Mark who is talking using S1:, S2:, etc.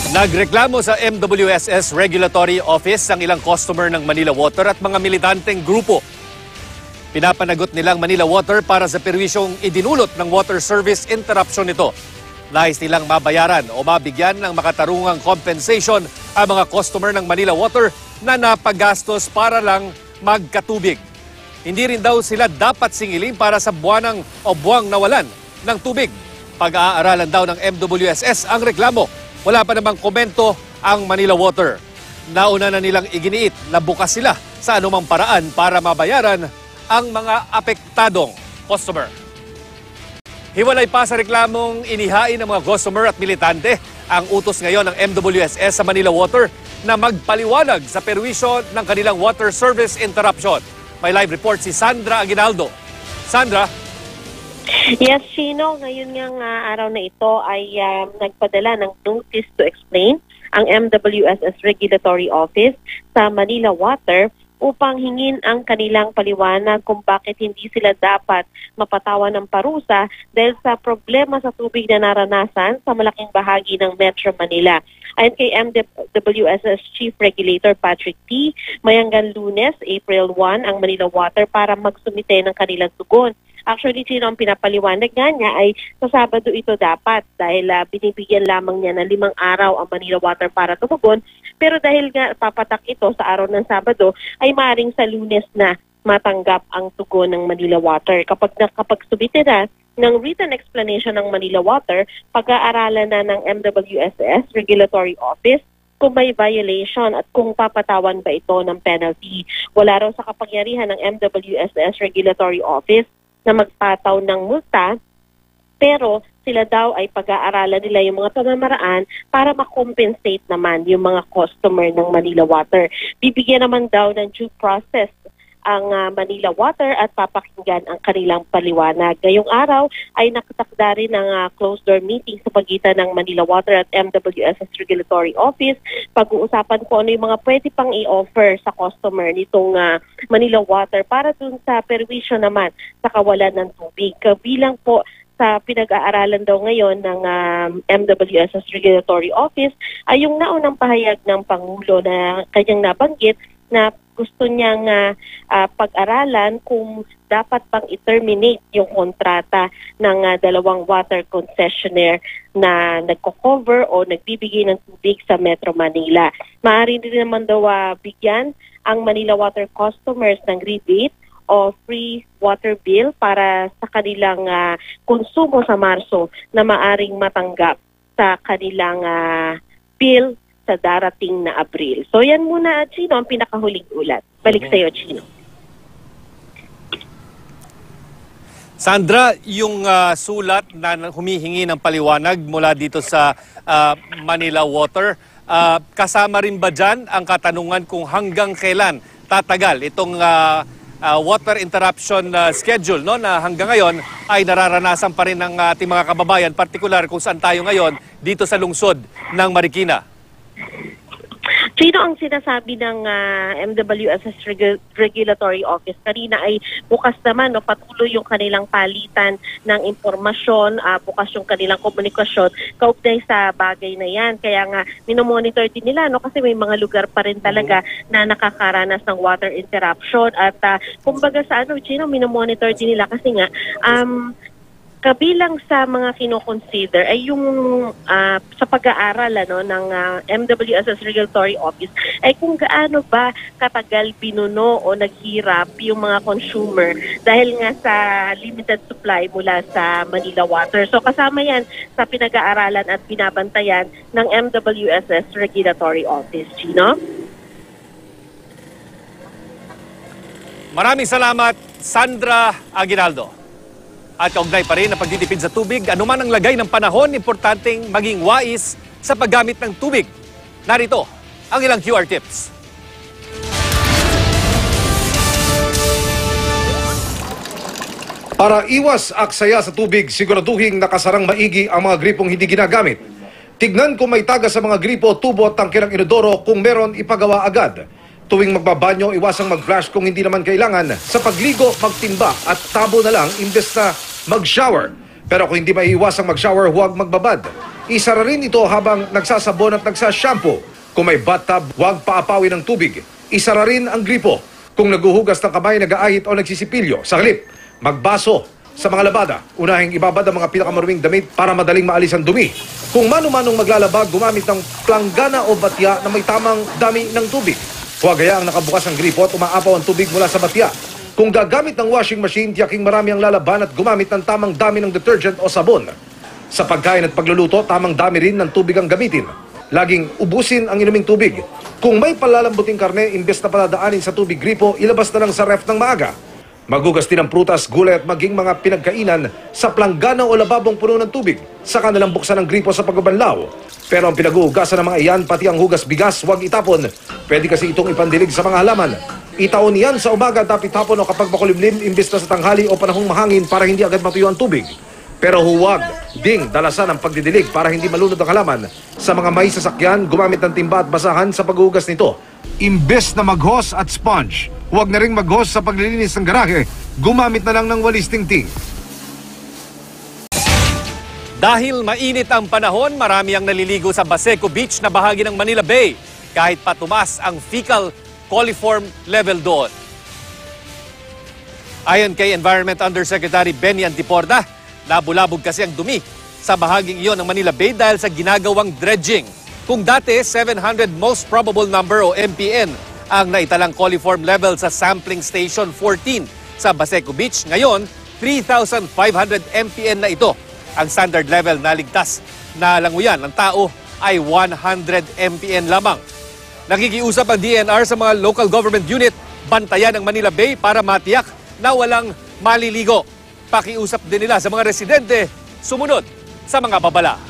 S1: Nagreklamo sa MWSS Regulatory Office ang ilang customer ng Manila Water at mga militanteng grupo. Pinapanagot nilang Manila Water para sa perwisyong idinulot ng water service interruption nito. Nais nilang mabayaran o mabigyan ng makatarungang compensation ang mga customer ng Manila Water na napagastos para lang magkatubig. Hindi rin daw sila dapat singilin para sa buwanang o buwang nawalan ng tubig. Pag-aaralan daw ng MWSS ang reklamo. Wala pa namang komento ang Manila Water. Nauna na nilang iginiit na bukas sila sa anumang paraan para mabayaran ang mga apektadong customer. Hiwalay pa sa reklamong inihain ng mga customer at militante ang utos ngayon ng MWSS sa Manila Water na magpaliwanag sa perwisyo ng kanilang water service interruption. May live report si Sandra Aguinaldo. Sandra?
S2: Yes, Chino, ngayon ngang araw na ito ay nagpadala ng notice to explain ang MWSS Regulatory Office sa Manila Water upang hingin ang kanilang paliwanag kung bakit hindi sila dapat mapatawan ng parusa dahil sa problema sa tubig na naranasan sa malaking bahagi ng Metro Manila. Ayon kay MWSS Chief Regulator Patrick T., may hanggang Lunes, April 1, ang Manila Water para magsumite ng kanilang tugon. Actually, Chino, ang pinapaliwanag nga niya ay sa Sabado ito dapat dahil binibigyan lamang niya ng 5 araw ang Manila Water para tumugon. Pero dahil nga papatak ito sa araw ng Sabado, ay maaaring sa Lunes na matanggap ang tugon ng Manila Water. Kapag subite na ng written explanation ng Manila Water, pag-aaralan na ng MWSS Regulatory Office kung may violation at kung papatawan ba ito ng penalty. Wala raw sa kapangyarihan ng MWSS Regulatory Office na magpataw ng multa, pero sila daw ay pag-aaralan nila yung mga pamamaraan para makompensate naman yung mga customer ng Manila Water. Bibigyan naman daw ng due process ang Manila Water at papakinggan ang kanilang paliwanag. Ngayong araw ay nakatakda rin ng closed-door meeting sa pagitan ng Manila Water at MWSS Regulatory Office. Pag-uusapan ko ano yung mga pwede pang i-offer sa customer nitong Manila Water para dun sa perwisyo naman sa kawalan ng tubig. Kabilang po sa pinag-aaralan daw ngayon ng MWSS Regulatory Office ay yung naunang pahayag ng Pangulo na kanyang nabanggit na gusto niyang pag-aralan kung dapat pang i-terminate yung kontrata ng dalawang water concessionaire na nagko-cover o nagbibigay ng tubig sa Metro Manila. Maaari din naman daw bigyan ang Manila Water customers ng rebate o free water bill para sa kanilang konsumo sa Marso na maaring matanggap sa kanilang bill sa darating na Abril. So yan muna, Chino, ang pinakahuling ulat. Balik sa iyo, Chino.
S1: Sandra, yung sulat na humihingi ng paliwanag mula dito sa Manila Water, kasama rin ba dyan ang katanungan kung hanggang kailan tatagal itong water interruption schedule, no, na hanggang ngayon ay nararanasan pa rin ng ating mga kababayan, partikular kung saan tayo ngayon dito sa lungsod ng Marikina?
S2: Sino ang sinasabi ng MWSS Regulatory Office? Kanina ay bukas naman, no, patuloy yung kanilang palitan ng impormasyon, bukas yung kanilang komunikasyon kaugnay sa bagay na yan. Kaya nga, minomonitor din nila, no, kasi may mga lugar pa rin talaga na nakakaranas ng water interruption. At kumbaga sa Chino, minomonitor din nila kasi nga, kabilang sa mga kinoconsider ay yung sa pag-aaral ng MWSS Regulatory Office ay kung gaano ba katagal binuno o naghirap yung mga consumer dahil nga sa limited supply mula sa Manila Water. So kasama yan sa pinag-aaralan at binabantayan ng MWSS Regulatory Office. Gino?
S1: Maraming salamat, Sandra Aguinaldo. At kaugnay pa rin na pagtitipid sa tubig, anuman ang lagay ng panahon, importanteng maging wais sa paggamit ng tubig. Narito ang ilang QR tips.
S3: Para iwas aksaya sa tubig, siguraduhing nakasarang maigi ang mga gripong hindi ginagamit. Tignan kung may taga sa mga gripo, tubo at tangke ng inodoro kung meron ipagawa agad. Tuwing magbabanyo, iwasang mag-flush kung hindi naman kailangan. Sa pagligo, magtimba at tabo na lang imbes na mag-shower. Pero kung hindi maiiwasang mag-shower, huwag magbabad. Isara rin ito habang nagsasabon at nagsashampoo. Kung may bathtub, huwag paapawin ng tubig. Isara rin ang gripo. Kung naguhugas ng kamay, nag-aahit o nagsisipilyo, sa halip, magbaso. Sa mga labada, unahing ibabad ang mga pinakamaruming damit para madaling maalis ang dumi. Kung mano-manong maglalaba, gumamit ng planggana o batya na may tamang dami ng tubig. Huwag hayaang nakabukas ang gripo at umaapaw ang tubig mula sa batya. Kung gagamit ng washing machine, tiyaking marami ang lalaban at gumamit ng tamang dami ng detergent o sabon. Sa pagkain at pagluluto, tamang dami rin ng tubig ang gamitin. Laging ubusin ang inuming tubig. Kung may palalambuting karne, imbes na paladaanin sa tubig gripo, ilabas na lang sa ref ng maaga. Maghugas din ng prutas, gulay at maging mga pinagkainan sa planggana o lababong puno ng tubig. Saka nalang buksan ang gripo sa pagbabanlaw. Pero ang pinag-uugasan ng mga iyan, pati ang hugas bigas, huwag itapon. Pwede kasi itong ipandilig sa mga halaman. Itaon yan sa umaga, dapat tapon o kapag makulimlim, imbes na sa tanghali o panahong mahangin para hindi agad matuyo ang tubig. Pero huwag ding dalasan ang pagdidilig para hindi malunod ang halaman. Sa mga may sasakyan, gumamit ng timba at basahan sa paghugas nito. Imbes na mag-hose at sponge, huwag na ring mag-hose sa paglilinis ng garahe, gumamit na lang ng walis tingting.
S1: Dahil mainit ang panahon, marami ang naliligo sa Baseco Beach na bahagi ng Manila Bay kahit pa tumaas ang fecal coliform level doon. Ayon kay Environment Undersecretary Benny Antiporda, labulabog kasi ang dumi sa bahaging iyon ng Manila Bay dahil sa ginagawang dredging. Kung dati 700 most probable number o MPN ang naitalang coliform level sa sampling station 14 sa Baseco Beach, ngayon 3,500 MPN na ito. Ang standard level na ligtas na languyan ng tao ay 100 MPN lamang. Nakikiusap ang DNR sa mga local government unit bantayan ang Manila Bay para matiyak na walang maliligo. Pakiusap din nila sa mga residente sumunod sa mga babala.